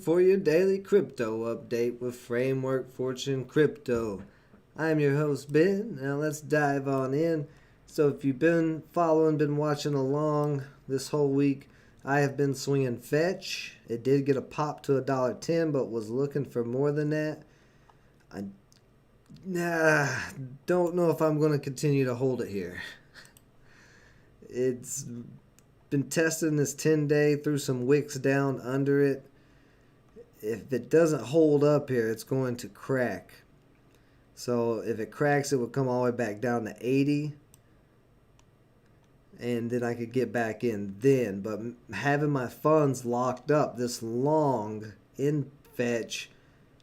for your daily crypto update with Framework Fortune Crypto. I'm your host, Ben. Now let's dive on in. So if you've been following, been watching along this whole week, I have been swinging fetch. It did get a pop to $1.10, but was looking for more than that. I don't know if I'm going to continue to hold it here. It's been testing this 10-day through some wicks down under it. If it doesn't hold up here, it's going to crack. So if it cracks, it would come all the way back down to 80. And then I could get back in then. But having my funds locked up this long in fetch,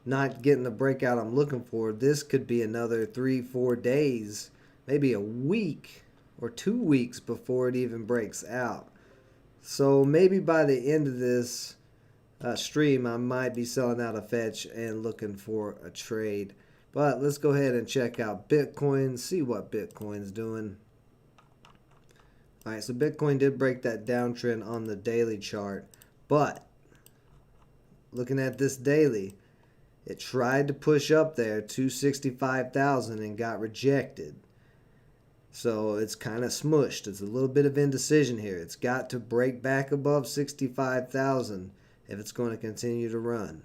not getting the breakout I'm looking for, this could be another 3-4 days, maybe a week or 2 weeks before it even breaks out. So maybe by the end of this stream, I might be selling out a fetch and looking for a trade. But let's go ahead and check out Bitcoin, see what Bitcoin's doing. Alright, so Bitcoin did break that downtrend on the daily chart, but looking at this daily, it tried to push up there to 65,000 and got rejected. So it's kind of smushed. It's a little bit of indecision here. It's got to break back above 65,000 if it's going to continue to run.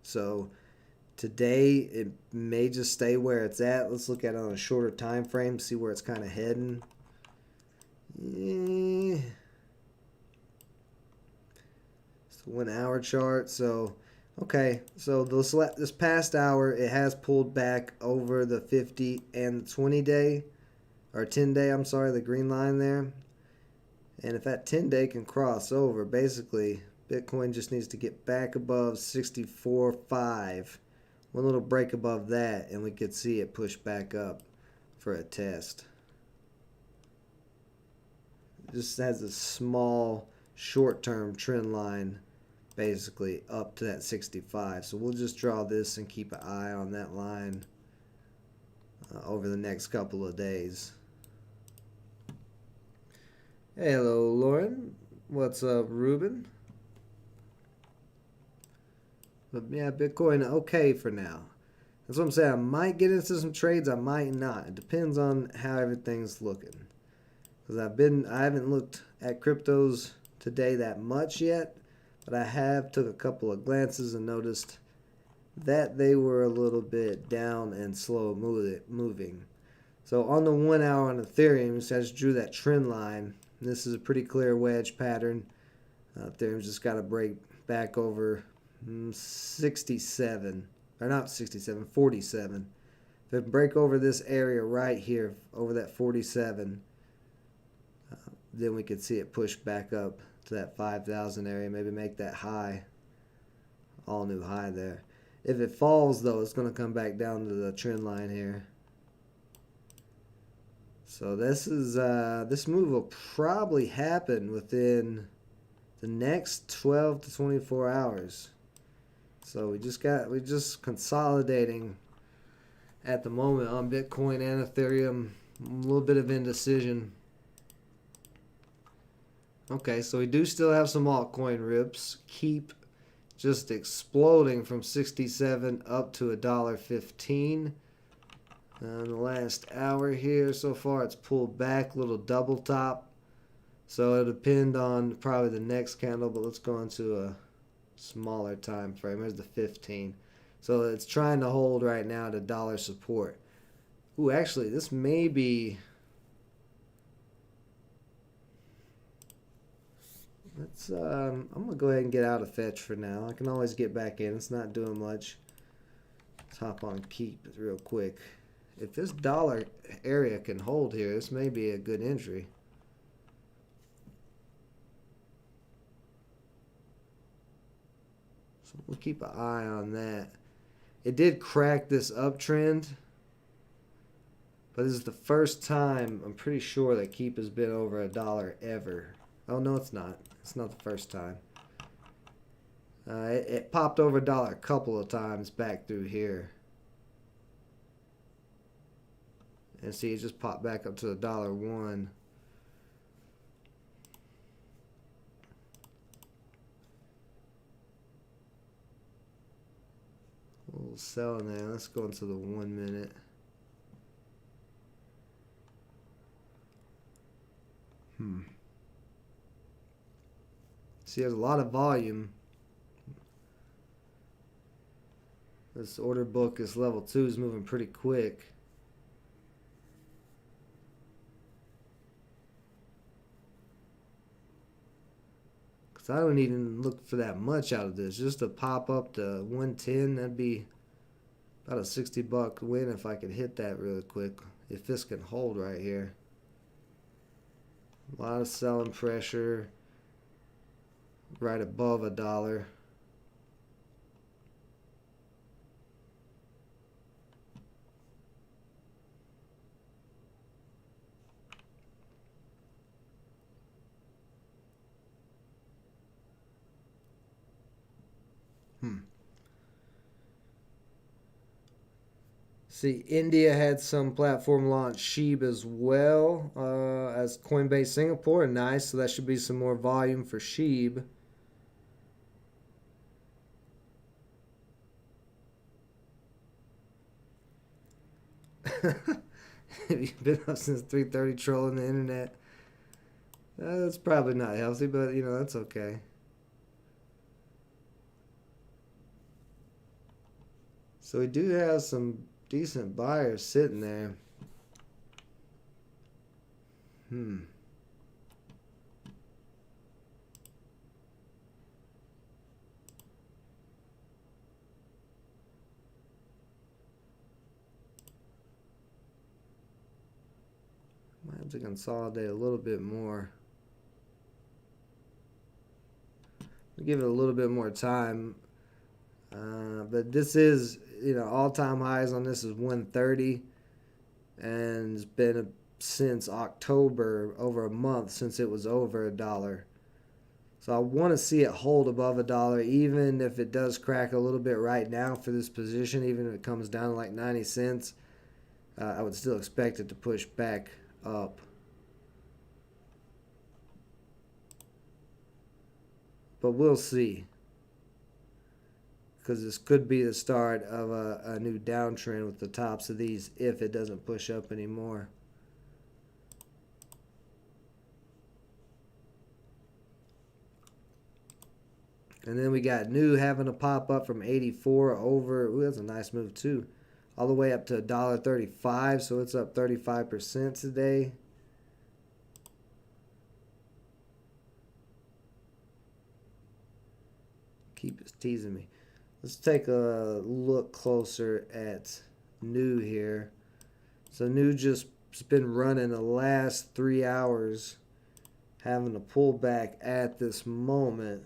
So today it may just stay where it's at. Let's look at it on a shorter time frame, see where it's kind of heading. It's the 1 hour chart. So okay, so this past hour it has pulled back over the 50 and the 20 day or 10 day, I'm sorry, the green line there. And if that 10 day can cross over, basically Bitcoin just needs to get back above 64.5. One little break above that and we could see it push back up for a test. It just has a small short-term trend line basically up to that 65. So we'll just draw this and keep an eye on that line over the next couple of days. Hey, hello, Lauren. What's up, Ruben? But yeah, Bitcoin okay for now. That's what I'm saying. I might get into some trades. I might not. It depends on how everything's looking. Because I haven't looked at cryptos today that much yet, but I have took a couple of glances and noticed that they were a little bit down and slow moving. So on the 1 hour on Ethereum, I just drew that trend line. This is a pretty clear wedge pattern. Ethereum's just got to break back over 67, or not 67, 47. If it break over this area right here, over that 47, then we could see it push back up to that 5,000 area, maybe make that high, all new high there. If it falls though, it's going to come back down to the trend line here. So this move will probably happen within the next 12 to 24 hours. So we're just consolidating at the moment on Bitcoin and Ethereum. A little bit of indecision. Okay, so we do still have some altcoin rips. Keep just exploding from 67 up to $1.15. In the last hour here so far, it's pulled back, little double top. So it'll depend on probably the next candle, but let's go into a smaller time frame. There's the 15. So it's trying to hold right now at $1 support. Ooh, actually, this may be... I'm gonna go ahead and get out of fetch for now. I can always get back in. It's not doing much. Let's hop on keep real quick. If this dollar area can hold here, this may be a good entry. So we'll keep an eye on that. It did crack this uptrend, but this is the first time I'm pretty sure that keep has been over $1 ever. Oh no, it's not. It's not the first time. It popped over $1 a couple of times back through here. And see, it just popped back up to $1.01. little selling there. Let's go into the 1 minute. See, there's a lot of volume. This order book, this level 2 is moving pretty quick. Because I don't even look for that much out of this. Just to pop up to 110, that'd be about a $60 win if I could hit that really quick. If this can hold right here. A lot of selling pressure right above $1. See, India had some platform launch SHIB as well as Coinbase Singapore. Nice, so that should be some more volume for SHIB. Have you been up since 3:30 trolling the internet? That's probably not healthy, but you know, that's okay. So we do have some decent buyers sitting there. Might have to consolidate a little bit more. We'll give it a little bit more time. But this is, you know, all-time highs on this is 130, and it's been since October, over a month since it was over $1. So I want to see it hold above $1, even if it does crack a little bit right now for this position. Even if it comes down to like 90 cents, I would still expect it to push back up. But we'll see, because this could be the start of a new downtrend with the tops of these if it doesn't push up anymore. And then we got new having a pop up from 84 over. Ooh, that's a nice move too. All the way up to $1.35, so it's up 35% today. Keep teasing me. Let's take a look closer at new here. So new just been running the last 3 hours, having a pullback at this moment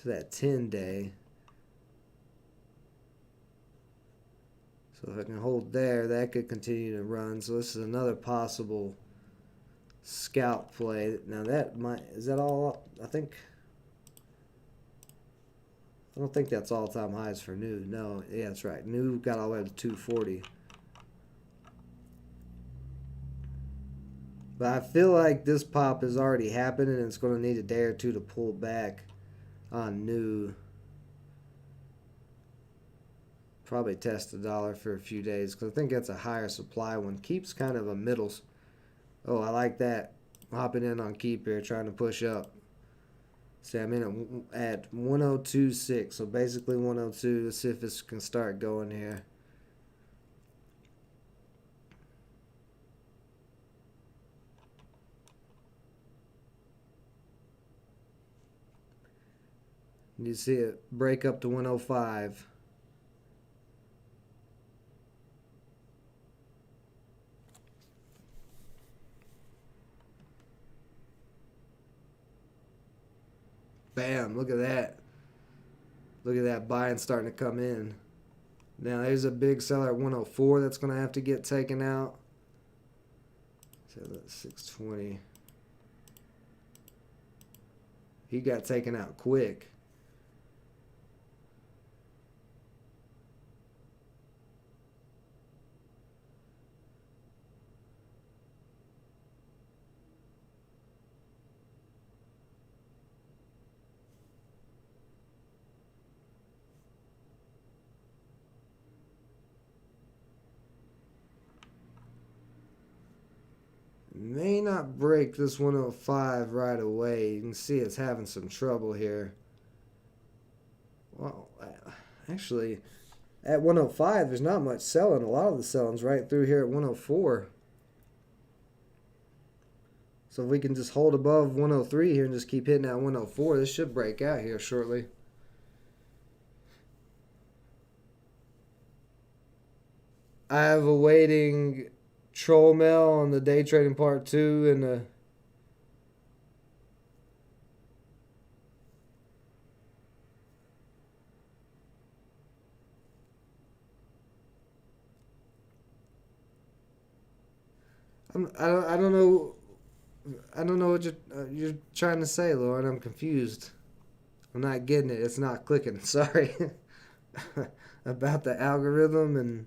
to that 10-day. So if I can hold there, that could continue to run. So this is another possible scalp play. Now that might, is that all? I don't think that's all-time highs for new. No, yeah, that's right. New got all the way up to 240. But I feel like this pop has already happened, and it's going to need a day or two to pull back on new. Probably test $1 for a few days, because I think that's a higher supply one. Keep's kind of a middle. Oh, I like that. Hopping in on Keep here, trying to push up. See, I'm in at 102.6, so basically 102. Let's see if this can start going here. You see it break up to 105. Bam, look at that. Look at that buying starting to come in. Now there's a big seller at 104 that's going to have to get taken out. So that's 620. He got taken out quick. may not break this 105 right away. You can see it's having some trouble here. Well, actually, at 105, there's not much selling. A lot of the selling's right through here at 104. So if we can just hold above 103 here and just keep hitting that 104, this should break out here shortly. I have a waiting troll mail on the day trading part 2 and the I don't know. I don't know what you're trying to say, Lauren. I'm confused. I'm not getting it. It's not clicking. Sorry about the algorithm and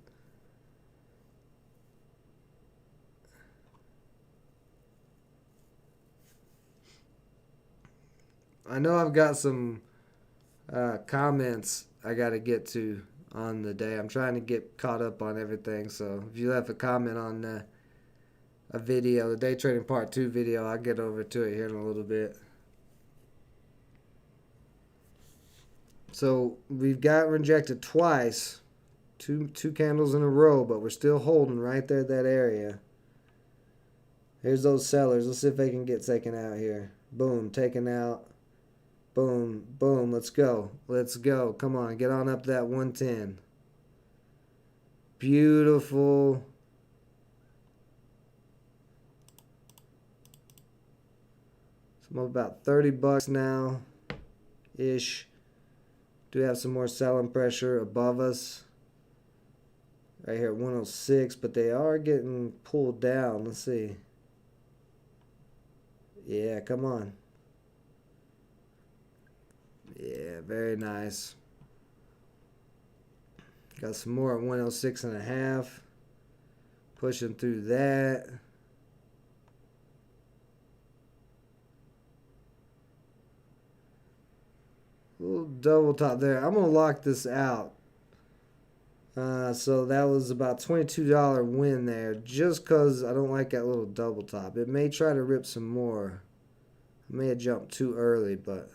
I know I've got some comments I got to get to on the day. I'm trying to get caught up on everything. So if you left a comment on a video, the day trading part 2 video, I'll get over to it here in a little bit. So we've got rejected twice, two candles in a row, but we're still holding right there at that area. Here's those sellers. Let's see if they can get taken out here. Boom, taken out. Boom, boom. Let's go. Let's go. Come on, get on up to that 110. Beautiful. So I'm up about 30 bucks now ish. Do have some more selling pressure above us. Right here at 106, but they are getting pulled down. Let's see. Yeah, come on. Yeah, very nice. Got some more at 106.5. Pushing through that. Little double top there. I'm going to lock this out. So that was about $22 win there. Just because I don't like that little double top. It may try to rip some more. I may have jumped too early, but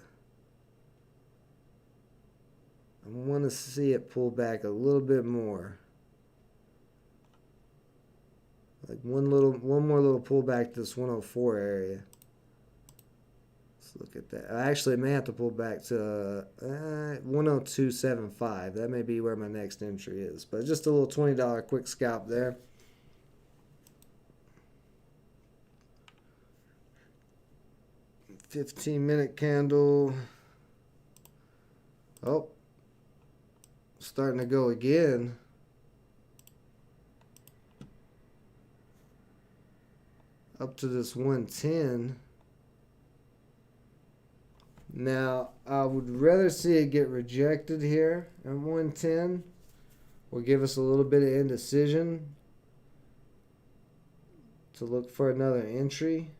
I want to see it pull back a little bit more. Like one more little pullback to this 104 area. Let's look at that. I actually may have to pull back to 102.75. That may be where my next entry is. But just a little $20 quick scalp there. $15-minute candle. Oh, starting to go again. Up to this 110. Now, I would rather see it get rejected here at 110. Will give us a little bit of indecision to look for another entry.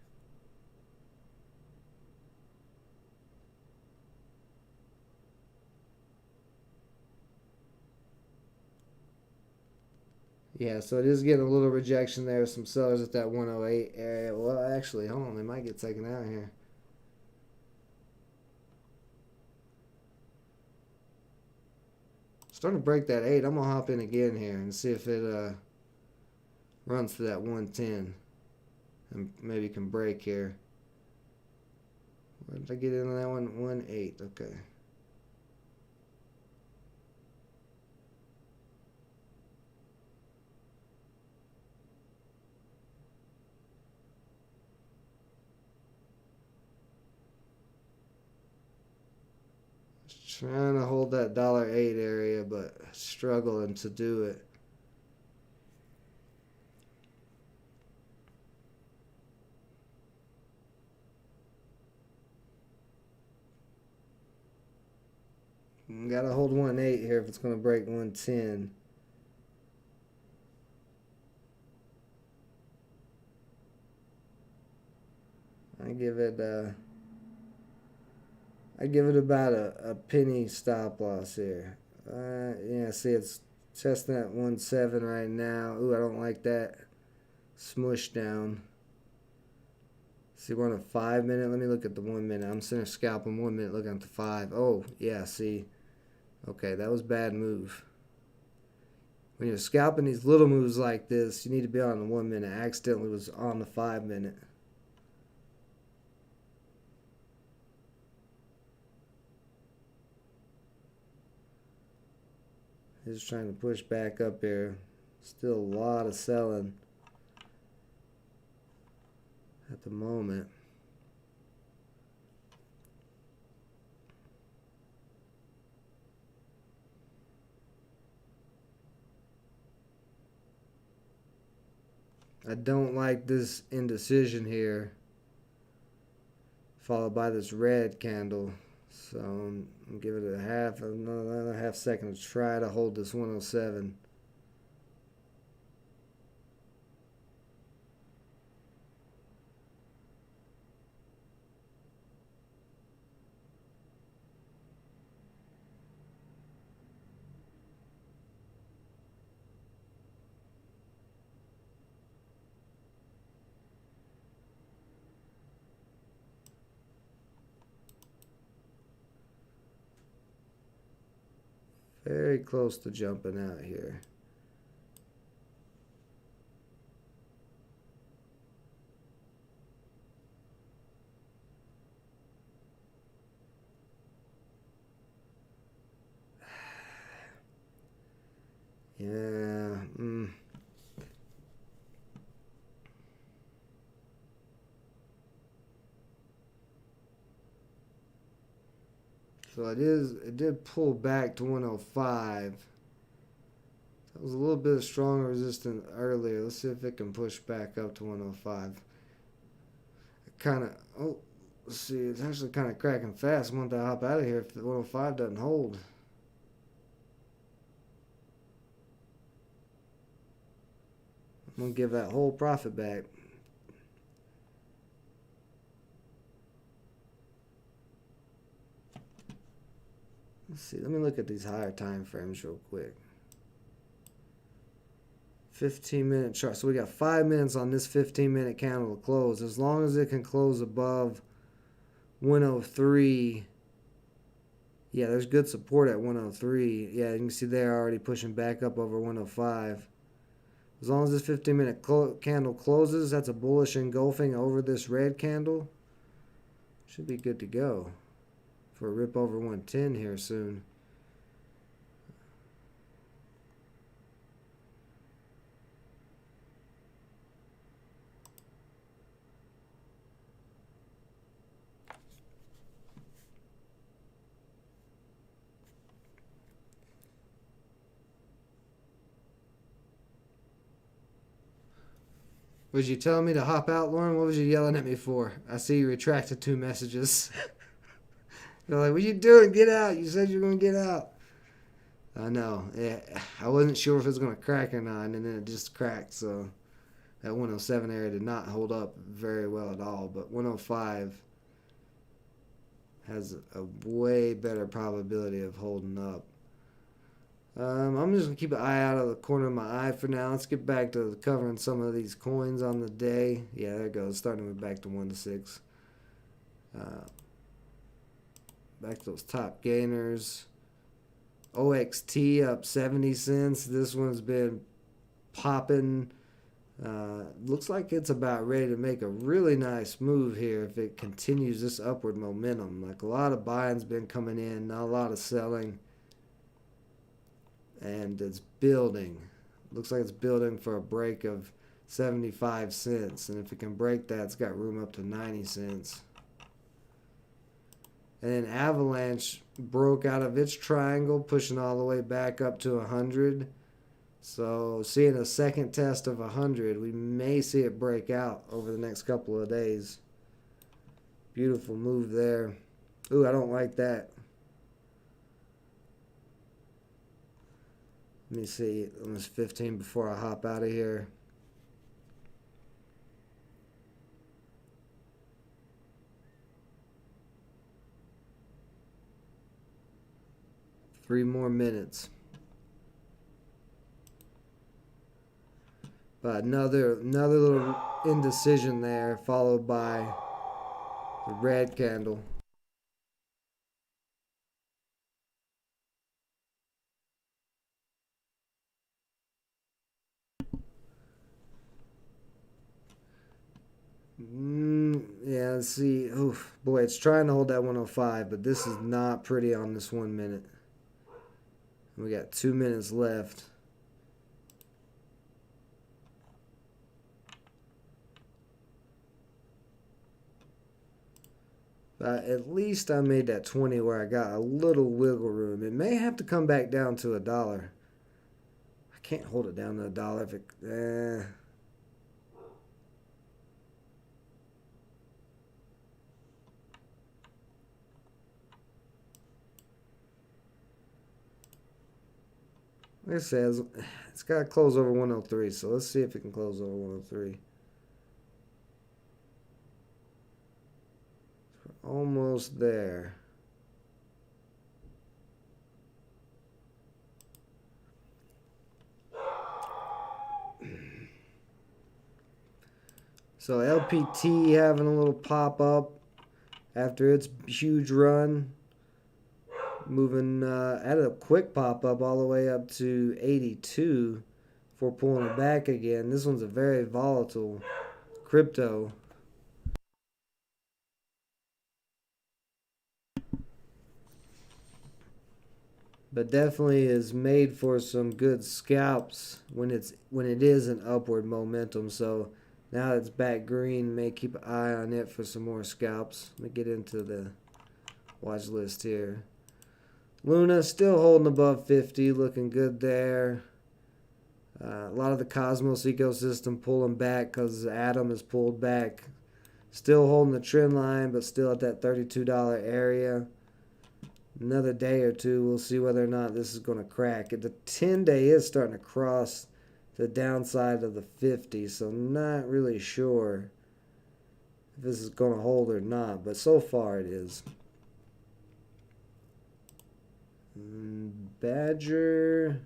Yeah, so it is getting a little rejection there. Some sellers at that 108 area. Well, actually, hold on. They might get taken out here. Starting to break that 8. I'm going to hop in again here and see if it runs to that 110. And maybe can break here. Where did I get into that one? 1.8. Okay. Trying to hold that $1.08 area, but struggling to do it. Gotta hold 1.8 here if it's going to break 110. I give it about a penny stop loss here. Yeah, see it's testing at 1.7 right now. Ooh, I don't like that smush down. See, we're on a 5 minute. Let me look at the 1 minute. I'm sitting scalping 1 minute, looking at the 5. Oh, yeah, see. Okay, that was a bad move. When you're scalping these little moves like this, you need to be on the 1 minute. I accidentally was on the 5 minute. Just trying to push back up here. Still a lot of selling at the moment. I don't like this indecision here, followed by this red candle. So I'm give it another half second to try to hold this 107. Very close to jumping out here. Yeah. So it did pull back to 105. That was a little bit of stronger resistance earlier. Let's see if it can push back up to 105. Let's see, it's actually kind of cracking fast. I want to hop out of here if the 105 doesn't hold. I'm going to give that whole profit back. Let's see, let me look at these higher time frames real quick. 15-minute chart. So we got 5 minutes on this 15-minute candle to close. As long as it can close above 103. Yeah, there's good support at 103. Yeah, you can see they're already pushing back up over 105. As long as this 15-minute candle closes, that's a bullish engulfing over this red candle. Should be good to go for a rip over 110 here soon. Was you telling me to hop out, Lauren? What was you yelling at me for? I see you retracted 2 messages. You're like, what you doing? Get out. You said you were going to get out. I know. Yeah, I wasn't sure if it was going to crack or not, and then it just cracked. So that 107 area did not hold up very well at all. But 105 has a way better probability of holding up. I'm just going to keep an eye out of the corner of my eye for now. Let's get back to covering some of these coins on the day. Yeah, there it goes. Starting with back to 1 to 6. Back to those top gainers. OXT up 70 cents. This one's been popping. Looks like it's about ready to make a really nice move here if it continues this upward momentum. Like a lot of buying's been coming in, not a lot of selling. And it's building. Looks like it's building for a break of 75 cents. And if it can break that, it's got room up to 90 cents. And then Avalanche broke out of its triangle, pushing all the way back up to 100. So seeing a second test of 100, we may see it break out over the next couple of days. Beautiful move there. Ooh, I don't like that. Let me see. Almost 15 before I hop out of here. Three more minutes. But another little indecision there, followed by The red candle. Yeah, let's see. Oof, boy, it's trying to hold that 105, but this is not pretty on this 1 minute. We got 2 minutes left. At least I made that 20 where I got a little wiggle room. It may have to come back down to $1. I can't hold it down to $1 if it... Like I said, it's got to close over 103, so let's see if it can close over 103. We're almost there. So LPT having a little pop up after its huge run. Moving at a quick pop up all the way up to 82 before pulling it back again. This one's a very volatile crypto. But definitely is made for some good scalps when it is an upward momentum. So now it's back green, may keep an eye on it for some more scalps. Let me get into the watch list here. Luna still holding above 50, looking good there. A lot of the Cosmos ecosystem pulling back because Atom is pulled back. Still holding the trend line, but still at that $32 area. Another day or two, we'll see whether or not this is going to crack. The 10-day is starting to cross the downside of the 50, so not really sure if this is going to hold or not, but so far it is. Badger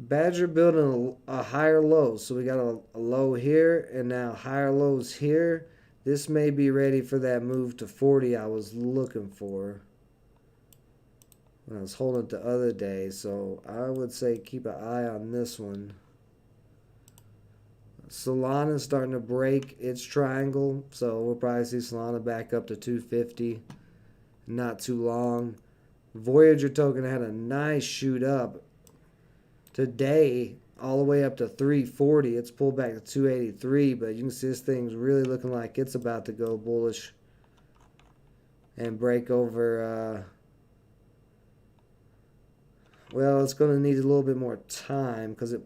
building a higher low. So we got a low here and now higher lows here. This may be ready for that move to 40 I was looking for when I was holding it the other day. So I would say keep an eye on this one. Solana's starting to break its triangle. So we'll probably see Solana back up to 250. Not too long. Voyager token had a nice shoot up today all the way up to 340. It's pulled back to 283, but you can see this thing's really looking like it's about to go bullish and break over. Well, it's going to need a little bit more time because it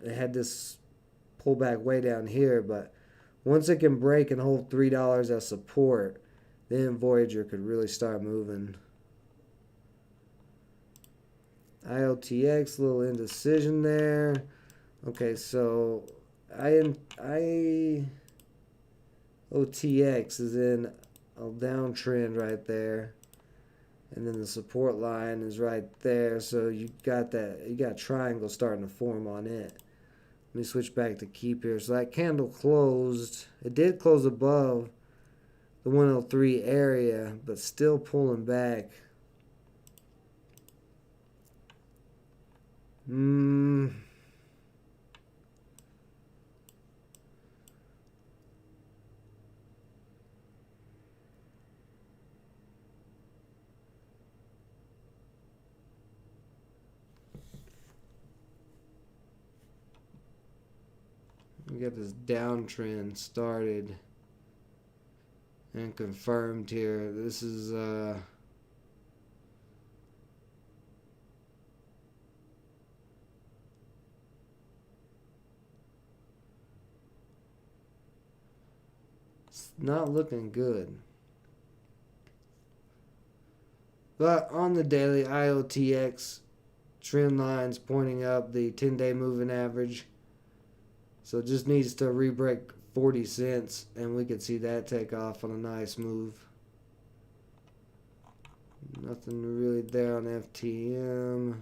had this pullback way down here, but once it can break and hold $3 as support, then Voyager could really start moving. IOTX, little indecision there. Okay, so OTX is in a downtrend right there, and then the support line is right there. So you got triangle starting to form on it. Let me switch back to keep here. So that candle closed. It did close above the 103 area, but still pulling back. We got this downtrend started and confirmed here. This is it's not looking good. But on the daily, IOTX trend lines pointing up, the 10-day moving average. So it just needs to re-break 40 cents, and we could see that take off on a nice move. Nothing really there on FTM.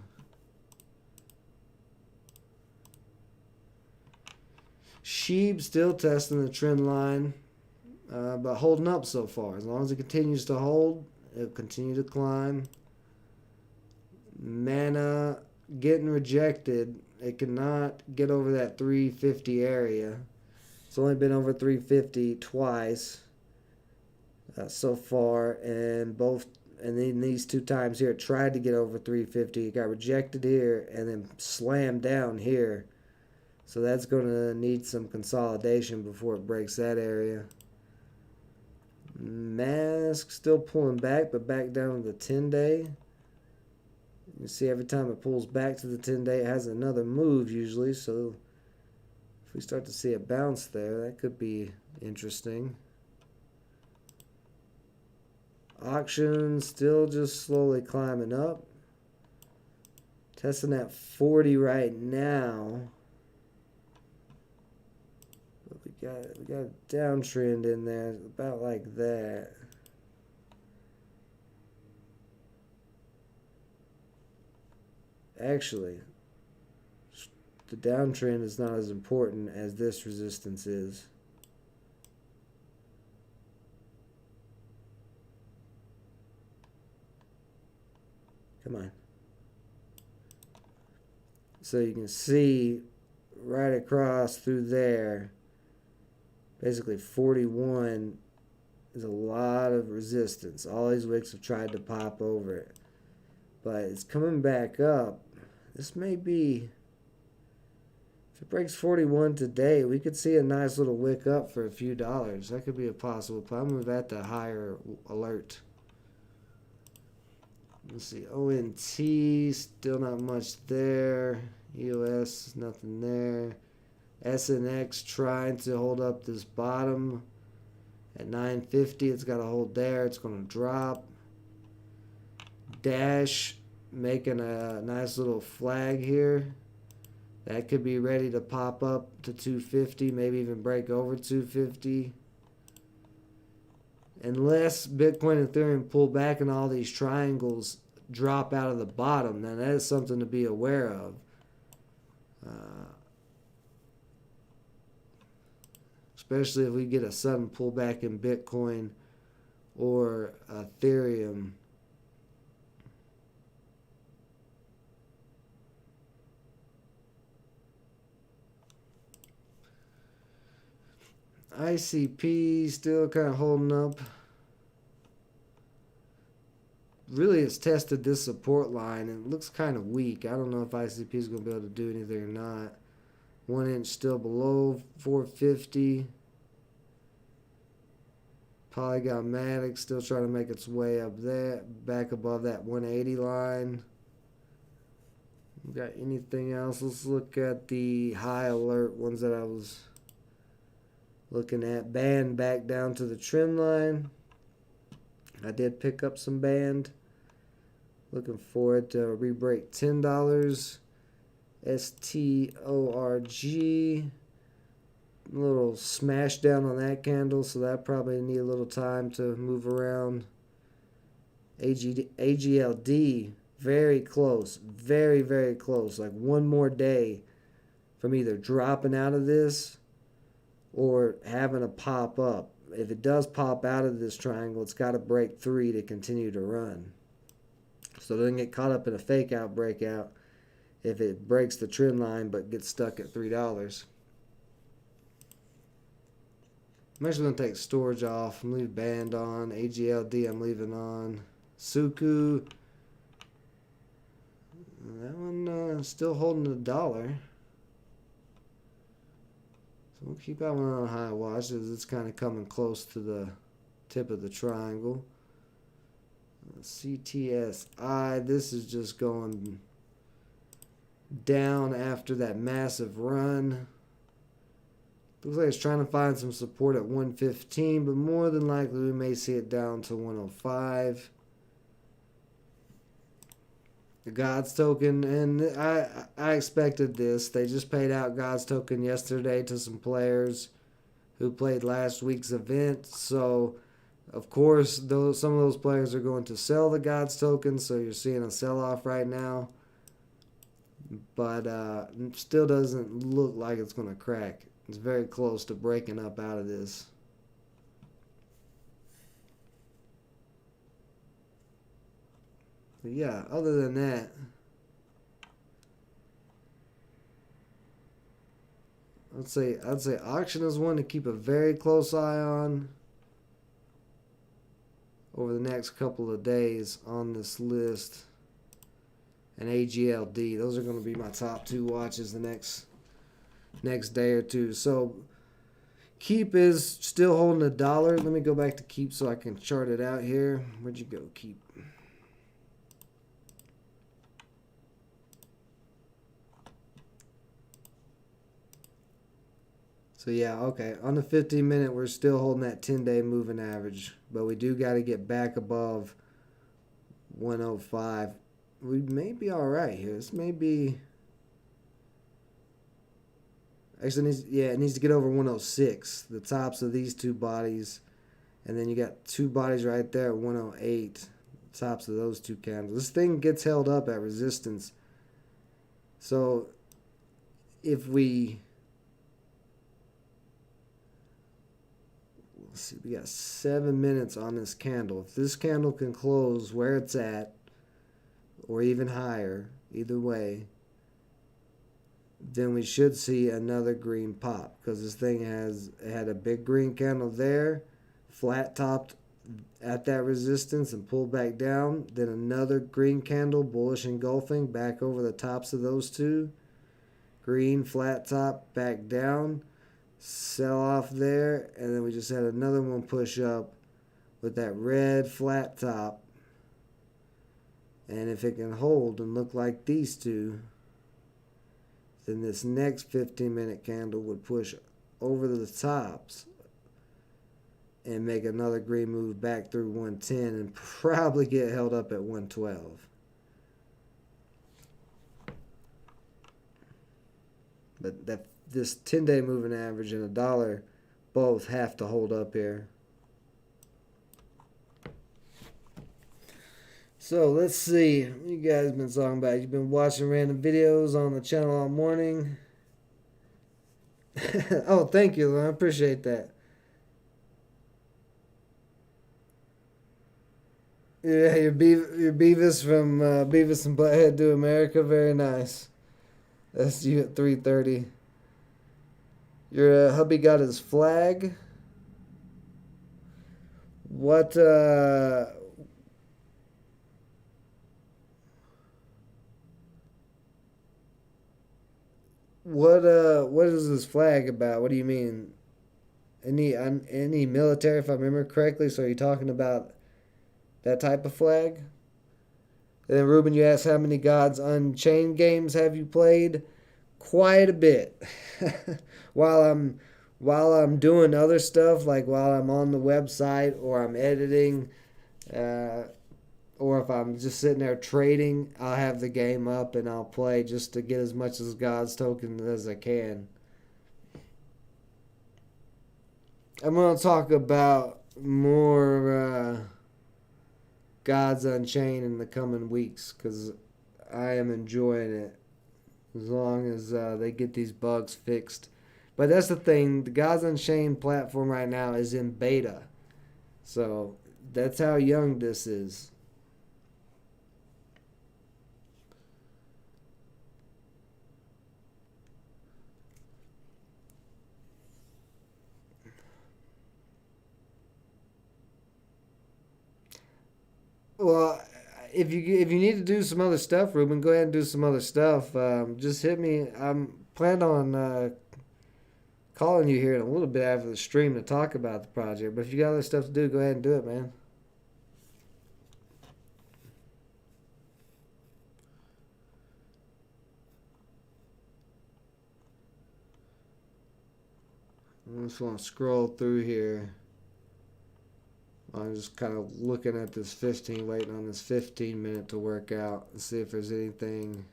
Sheep still testing the trend line. but holding up so far. As long as it continues to hold, it'll continue to climb. Mana getting rejected. It cannot get over that 350 area. It's only been over 350 twice so far, and then these two times here it tried to get over 350. It got rejected here and then slammed down here. So that's going to need some consolidation before it breaks that area. Mask still pulling back, but back down to the 10-day. You see every time it pulls back to the 10-day, it has another move usually. So if we start to see a bounce there, that could be interesting. Auction still just slowly climbing up. Testing at 40 right now. But we got a downtrend in there, about like that. Actually, the downtrend is not as important as this resistance is. Come on. So you can see right across through there, basically 41 is a lot of resistance. All these wicks have tried to pop over it, but it's coming back up. This may be, if it breaks 41 today, we could see a nice little wick up for a few dollars. That could be a possible play. I'll move that to higher alert. Let's see, ONT, still not much there. EOS, nothing there. SNX trying to hold up this bottom at 950. It's got to hold there. It's going to drop. Dash making a nice little flag here. That could be ready to pop up to 250, maybe even break over 250. Unless Bitcoin and Ethereum pull back and all these triangles drop out of the bottom, then that is something to be aware of. Especially if we get a sudden pullback in Bitcoin or Ethereum. ICP still kind of holding up. Really, it's tested this support line and it looks kind of weak. I don't know if ICP is going to be able to do anything or not. 1 inch still below 450. Polygonmatic still trying to make its way up there, back above that 180 line. We got anything else? Let's look at the high alert ones that I was looking at. Band back down to the trend line. I did pick up some band. Looking for it to re-break $10. STORG. A little smash down on that candle, so that probably need a little time to move around. AGLD, very close. Very, very close. Like one more day from either dropping out of this or having a pop up. If it does pop out of this triangle, it's got to break 3 to continue to run. So it doesn't get caught up in a fake out breakout if it breaks the trend line but gets stuck at $3. I'm actually going to take storage off and leave band on. AGLD I'm leaving on. Suku, that one still holding $1. So we'll keep that one on high watch as it's kind of coming close to the tip of the triangle. CTSI, this is just going down after that massive run. Looks like it's trying to find some support at 115, but more than likely we may see it down to 105. The Gods token, and I expected this. They just paid out Gods token yesterday to some players who played last week's event. So, of course, some of those players are going to sell the Gods token, so you're seeing a sell-off right now. But still doesn't look like it's going to crack. It's very close to breaking up out of this. But yeah, other than that, I'd say auction is one to keep a very close eye on over the next couple of days on this list. And AGLD, those are going to be my top two watches the next day or two. So Keep is still holding $1. Let me go back to Keep so I can chart it out here. Where'd you go, Keep? So yeah, okay. On the 15-minute, we're still holding that 10-day moving average, but we do got to get back above 105. We may be all right here. This may be. Actually, it needs to get over 106. The tops of these two bodies, and then you got two bodies right there at 108. Tops of those two candles. This thing gets held up at resistance. So if we. Let's see, we got 7 minutes on this candle. If this candle can close where it's at, or even higher, either way, then we should see another green pop, because this thing had a big green candle there, flat topped at that resistance and pulled back down. Then another green candle, bullish engulfing, back over the tops of those two. Green, flat top, back down. Sell off there, and then we just had another one push up with that red flat top. And if it can hold and look like these two, then this next 15-minute candle would push over the tops and make another green move back through 110 and probably get held up at 112. But this 10-day moving average and $1 both have to hold up here. So let's see. You guys been talking about. You've been watching random videos on the channel all morning. Oh, thank you, I appreciate that. Yeah, your Beavis from Beavis and Butthead Do America. Very nice. That's you at 3:30. Your hubby got his flag. What what is this flag about? What do you mean? Any military, if I remember correctly? So are you talking about that type of flag? And then Ruben, you asked how many Gods Unchained games have you played? Quite a bit. while I'm doing other stuff, like while I'm on the website or I'm editing, or if I'm just sitting there trading, I'll have the game up and I'll play just to get as much as God's token as I can. I'm going to talk about more Gods Unchained in the coming weeks, because I am enjoying it as long as they get these bugs fixed. But that's the thing, the Gods Unchained platform right now is in beta, so that's how young this is. Well, if you need to do some other stuff, Ruben, go ahead and do some other stuff. Just hit me. I'm planning on calling you here in a little bit after the stream to talk about the project. But if you got other stuff to do, go ahead and do it, man. I just want to scroll through here. I'm just kind of looking at this 15, waiting on this 15-minute to work out and see if there's anything.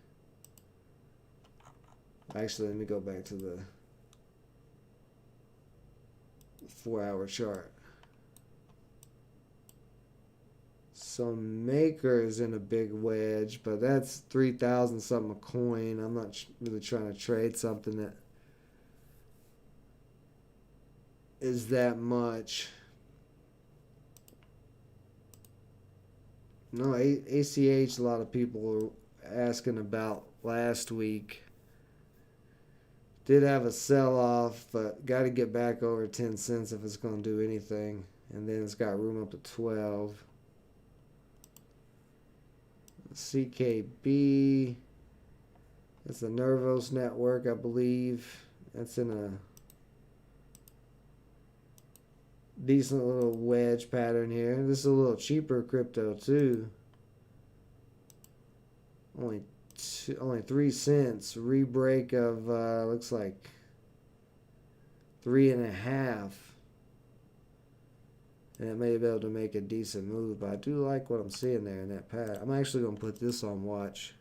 Actually, let me go back to the 4-hour chart. So Maker is in a big wedge, but that's 3,000 something a coin. I'm not really trying to trade something that is that much. No, ACH, a lot of people were asking about last week. Did have a sell-off, but got to get back over 10 cents if it's going to do anything. And then it's got room up to 12. CKB. It's the Nervos network, I believe. That's in a decent little wedge pattern here. This is a little cheaper crypto too. Only 3 cents. Rebreak of looks like 3.5. And it may be able to make a decent move, but I do like what I'm seeing there in that pad. I'm actually going to put this on watch.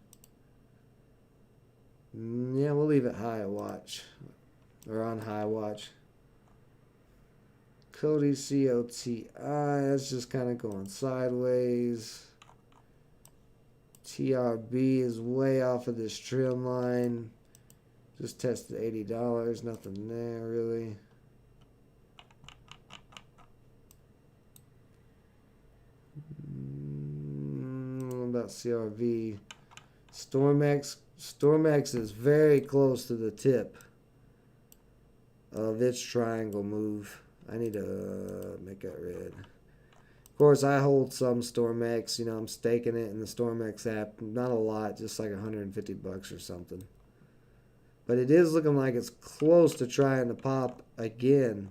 Yeah, we'll leave it high watch. Or on high watch. Cody COTI, that's just kind of going sideways. TRB is way off of this trend line. Just tested $80, nothing there really. About CRV. Stormex is very close to the tip of its triangle move. I need to make that red. Of course, I hold some Stormex. You know, I'm staking it in the Stormex app. Not a lot, just like $150 or something. But it is looking like it's close to trying to pop again.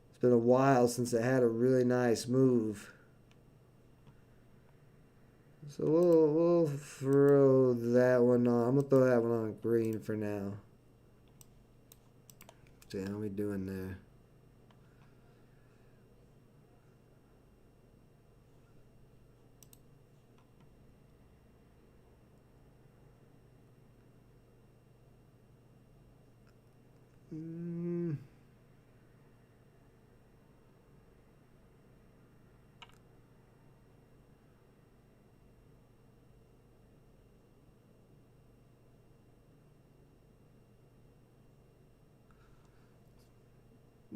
It's been a while since it had a really nice move. So we'll throw that one on. I'm going to throw that one on green for now. See how we doing there.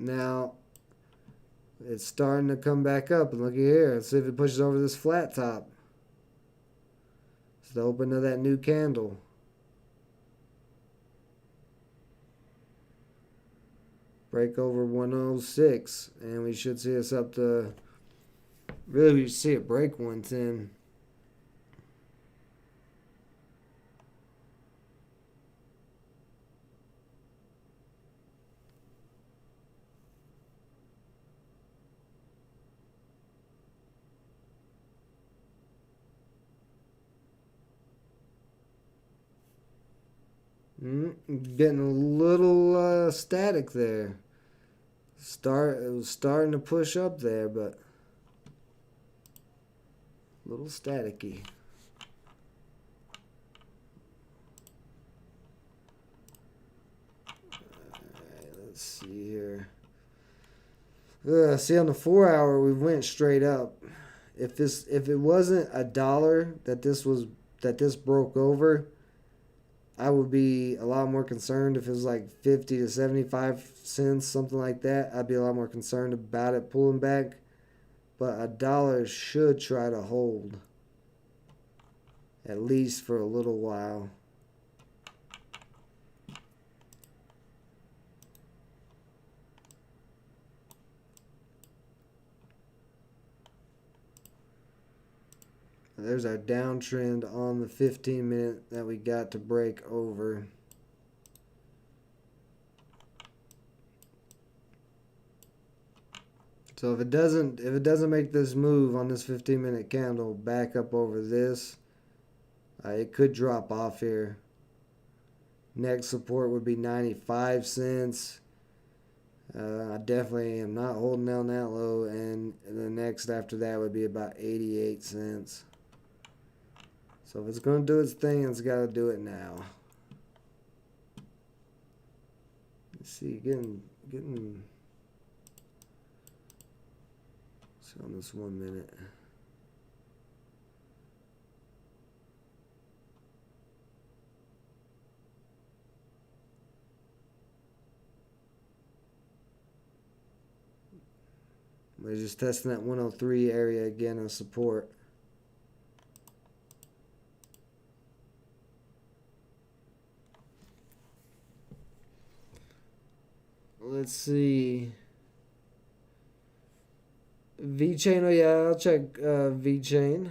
Now, it's starting to come back up. And look here. Let's see if it pushes over this flat top. It's the open of that new candle. Break over 106. And we should see us up to... Really, we should see it break 110. Getting a little static there. It was starting to push up there, but a little staticky. Alright, let's see here. See, on the 4 hour we went straight up. If it wasn't $1 that this broke over, I would be a lot more concerned. If it was like 50 to 75 cents, something like that, I'd be a lot more concerned about it pulling back. But $1 should try to hold, at least for a little while. There's our downtrend on the 15-minute that we got to break over. So if it doesn't make this move on this 15-minute candle back up over this, it could drop off here. Next support would be 95 cents. I definitely am not holding down that low, and the next after that would be about 88 cents. So if it's going to do its thing, it's got to do it now. Let's see, getting so on this 1 minute. We're just testing that 103 area again as support. Let's see. VeChain, oh yeah, I'll check VeChain.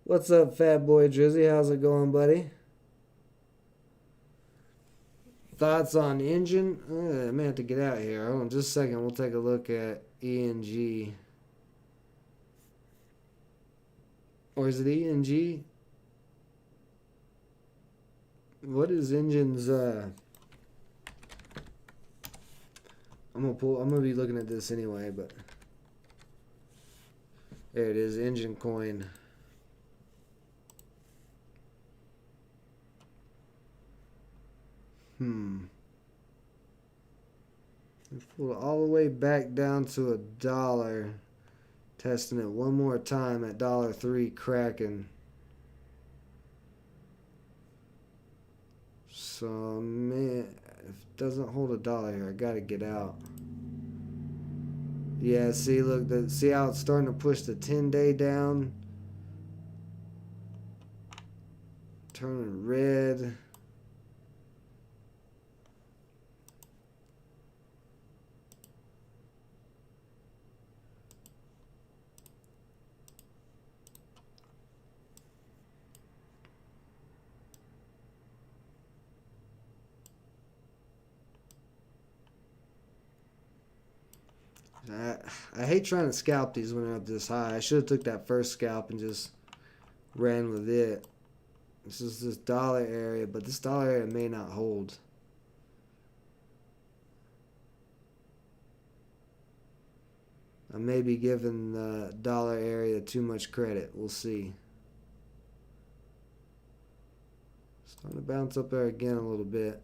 What's up, Fat Boy Drizzy? How's it going, buddy? Thoughts on engine? I may have to get out here. Hold on just a second. We'll take a look at ENG. Or is it ENG? What is engines? I'm gonna be looking at this anyway, but there it is, engine coin. Let's pull it all the way back down to $1. Testing it one more time at $3 cracking. So man, if it doesn't hold $1 here, I gotta get out. Yeah, see, look, see how it's starting to push the 10-day down, turning red. I hate trying to scalp these when they're up this high. I should have took that first scalp and just ran with it. This is this dollar area, but this dollar area may not hold. I may be giving the dollar area too much credit. We'll see. Starting to bounce up there again a little bit.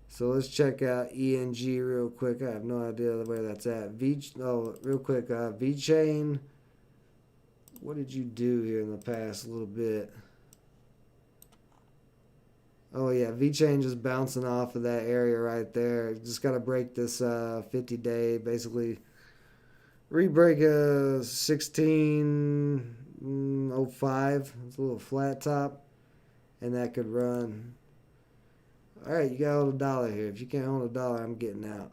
So let's check out ENG real quick. I have no idea where that's at. Real quick, VeChain. What did you do here in the past a little bit? Oh yeah, VeChain just bouncing off of that area right there. Just got to break this 50-day, basically re-break a 16.05. It's a little flat top, and that could run. All right, you got to hold $1 here. If you can't hold $1, I'm getting out.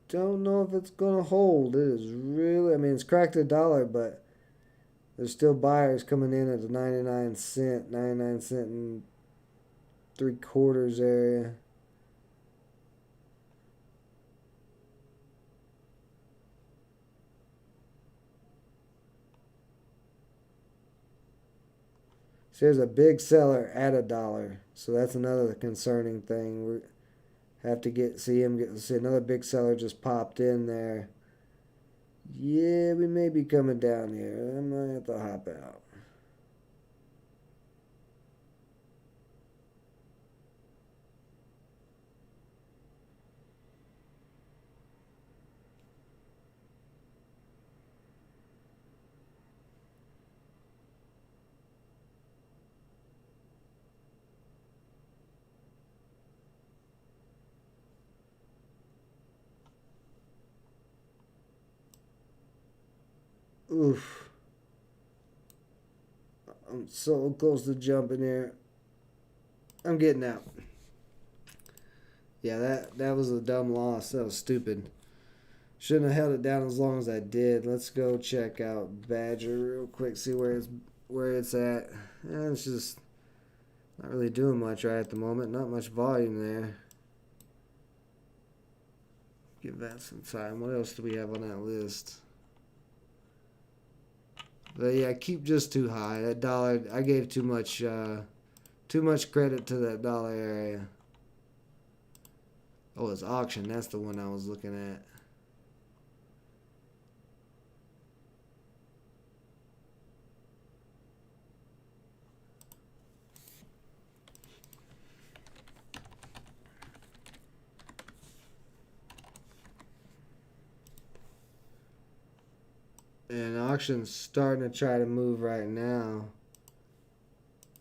I don't know if it's going to hold. It is really, I mean, it's cracked $1, but there's still buyers coming in at the 99 cent and 3/4 area. So there's a big seller at $1. So that's another concerning thing. We have to see another big seller just popped in there. Yeah, we may be coming down here. I might have to hop out. Oof. I'm so close to jumping here. I'm getting out. Yeah, that was a dumb loss. That was stupid. Shouldn't have held it down as long as I did. Let's go check out Badger real quick. See where it's at. It's just not really doing much right at the moment. Not much volume there. Give that some time. What else do we have on that list? But yeah, keep just too high. That dollar, I gave too much credit to that dollar area. Oh, it's auction. That's the one I was looking at. And auction's starting to try to move right now.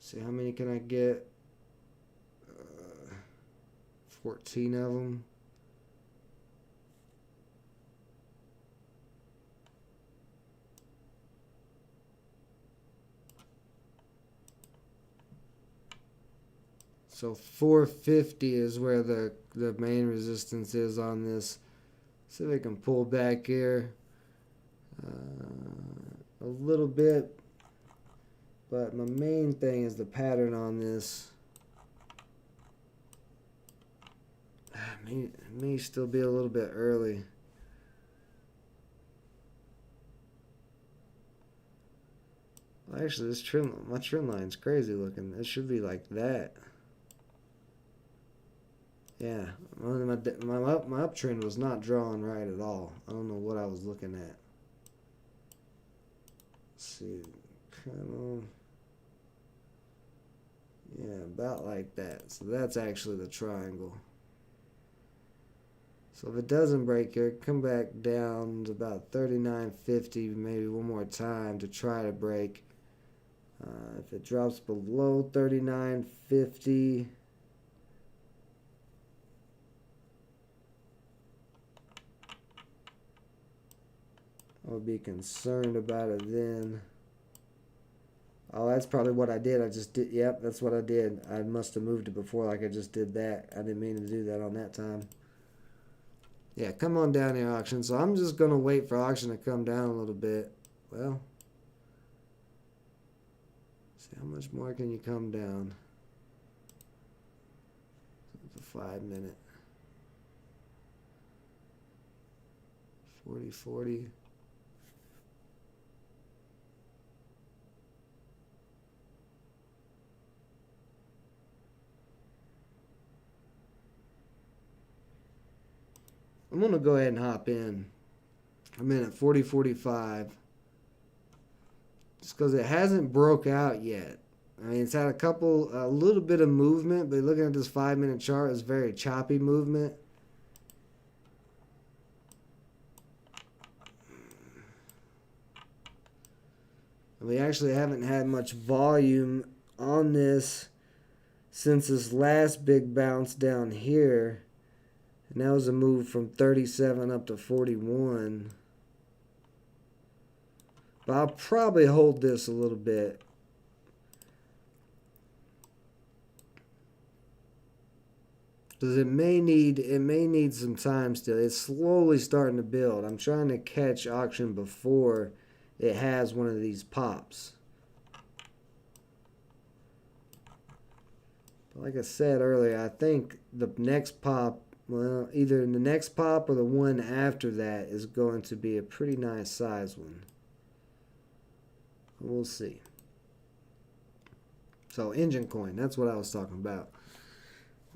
See, how many can I get? 14 of them. So 450 is where the main resistance is on this. See if we can pull back here a little bit. But my main thing is the pattern on this. It may still be a little bit early. Well, actually, my trend line's crazy looking. It should be like that. Yeah, my uptrend was not drawing right at all. I don't know what I was looking at. Let's see, kind of, yeah, about like that. So that's actually the triangle. So if it doesn't break here, come back down to about 39.50, maybe one more time to try to break. If it drops below 39.50, I'll be concerned about it then. Oh, that's probably what I did. I just did. Yep, that's what I did. I must have moved it before, like I just did that. I didn't mean to do that on that time. Yeah, come on down here, auction. So I'm just going to wait for auction to come down a little bit. Well, see how much more can you come down? It's a 5 minute. 40. I'm going to go ahead and hop in. I'm in at 40.45. Just because it hasn't broke out yet. I mean, it's had a little bit of movement, but looking at this 5 minute chart, it's very choppy movement. We actually haven't had much volume on this since this last big bounce down here. And that was a move from 37 up to 41. But I'll probably hold this a little bit. Because it may need some time still. It's slowly starting to build. I'm trying to catch auction before it has one of these pops. But like I said earlier, I think the next pop, well, either the next pop or the one after that is going to be a pretty nice size one. We'll see. So Engine Coin, that's what I was talking about.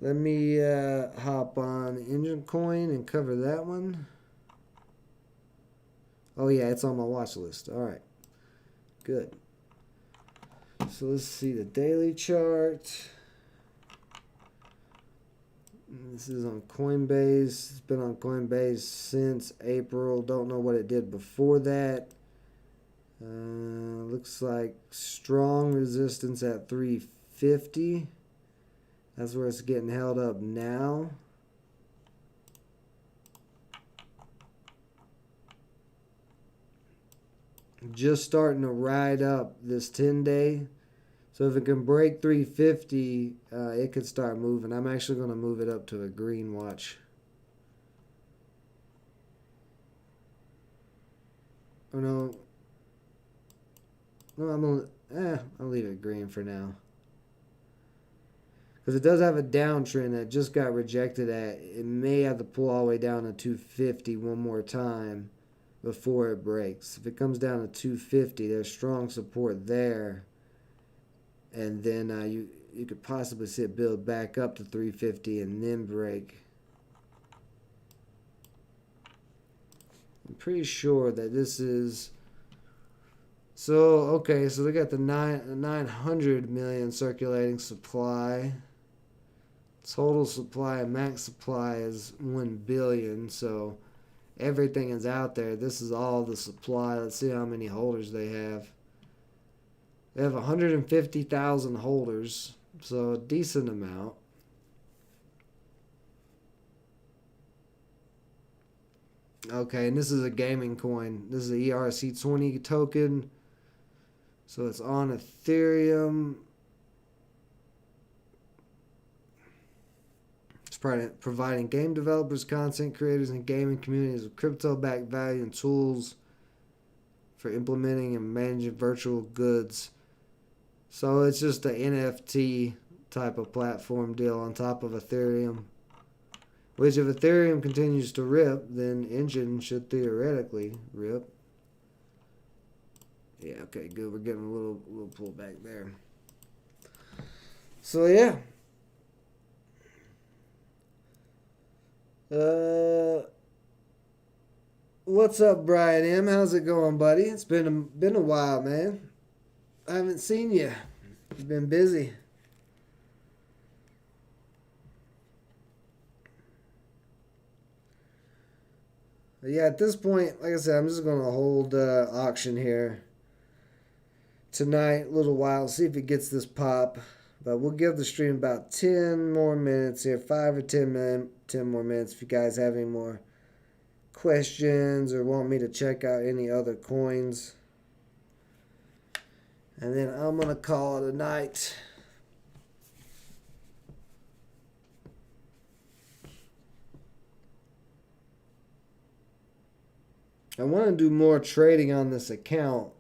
Let me hop on Engine Coin and cover that one. Oh yeah, it's on my watch list. All right, good. So let's see the daily chart. This is on Coinbase. It's been on Coinbase since April. Don't know what it did before that. Looks like strong resistance at 350. That's where it's getting held up now. Just starting to ride up this 10-day. So if it can break 350, it could start moving. I'm actually going to move it up to a green watch. Oh no. No, I'll leave it green for now. Because it does have a downtrend that just got rejected at. It may have to pull all the way down to 250 one more time before it breaks. If it comes down to 250, there's strong support there. And then you could possibly see it build back up to 350 and then break. I'm pretty sure that this is... So, okay, so they got the 900 million circulating supply. Total supply, max supply is 1 billion. So everything is out there. This is all the supply. Let's see how many holders they have. They have 150,000 holders, so a decent amount. Okay, and this is a gaming coin. This is a ERC20 token. So it's on Ethereum. It's providing game developers, content creators, and gaming communities with crypto-backed value and tools for implementing and managing virtual goods. So it's just an NFT type of platform deal on top of Ethereum. Which if Ethereum continues to rip, then Engine should theoretically rip. Yeah, okay, good. We're getting a little pullback there. So yeah. What's up, Brian M? How's it going, buddy? It's been a while, man. I haven't seen you. You've been busy. But yeah, at this point, like I said, I'm just going to hold auction here tonight, a little while, see if it gets this pop. But we'll give the stream about 10 more minutes here, 5 or 10 more minutes. If you guys have any more questions or want me to check out any other coins. And then I'm going to call it a night. I want to do more trading on this account,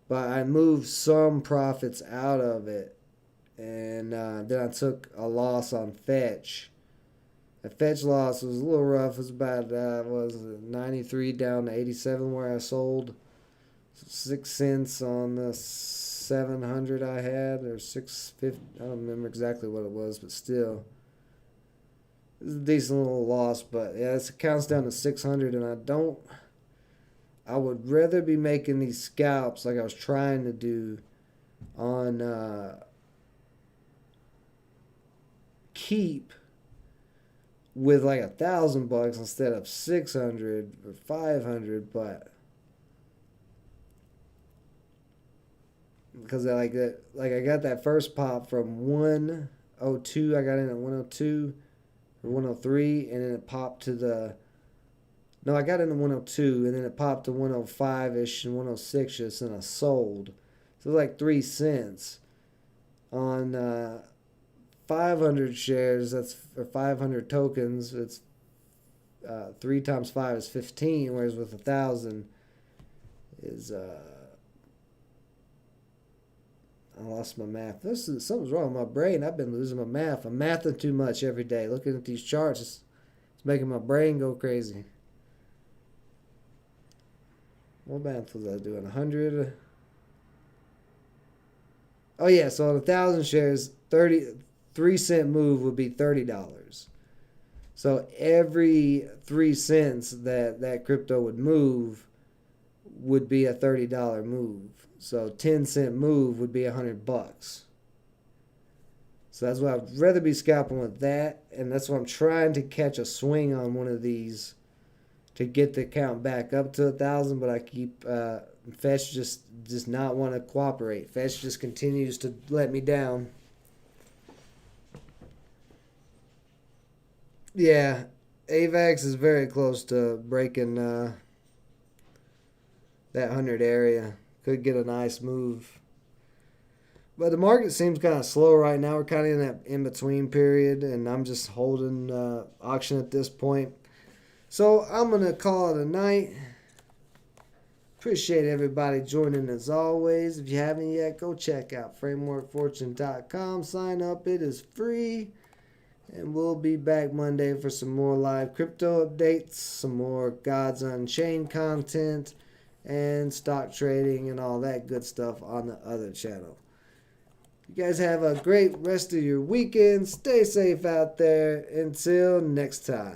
but I moved some profits out of it. And then I took a loss on Fetch. The Fetch loss was a little rough. It was about 93 down to 87 where I sold. 6 cents on the 700 I had, or 650. I don't remember exactly what it was, but still. It was a decent little loss. But yeah, this account's down to 600, and I would rather be making these scalps like I was trying to do on Keep with like $1,000 instead of 600 or 500, but because I I got that first pop from 102. I got in at 102 or 103, and then it popped to the. No, I got into 102, and then it popped to 105-ish and 106-ish, and I sold. So it was like 3 cents. On 500 shares, or 500 tokens, it's 3 times 5 is 15, whereas with 1,000 is... I lost my math. Something's wrong with my brain. I've been losing my math. I'm mathing too much every day. Looking at these charts, it's making my brain go crazy. What math was I doing? 100. Oh yeah, so on 1,000 shares, 3 cent move would be $30. So every 3 cents that crypto would move would be a $30 move. So 10 cent move would be $100. So that's why I'd rather be scalping with that, and that's why I'm trying to catch a swing on one of these to get the account back up to 1,000. But I keep Fetch just does not want to cooperate. Fetch just continues to let me down. Yeah, AVAX is very close to breaking that 100 area. Could get a nice move. But the market seems kind of slow right now. We're kind of in that in-between period, and I'm just holding auction at this point. So I'm going to call it a night. Appreciate everybody joining as always. If you haven't yet, go check out frameworkfortune.com. Sign up. It is free. And we'll be back Monday for some more live crypto updates, some more Gods Unchained content, and stock trading and all that good stuff on the other channel. You guys have a great rest of your weekend. Stay safe out there. Until next time.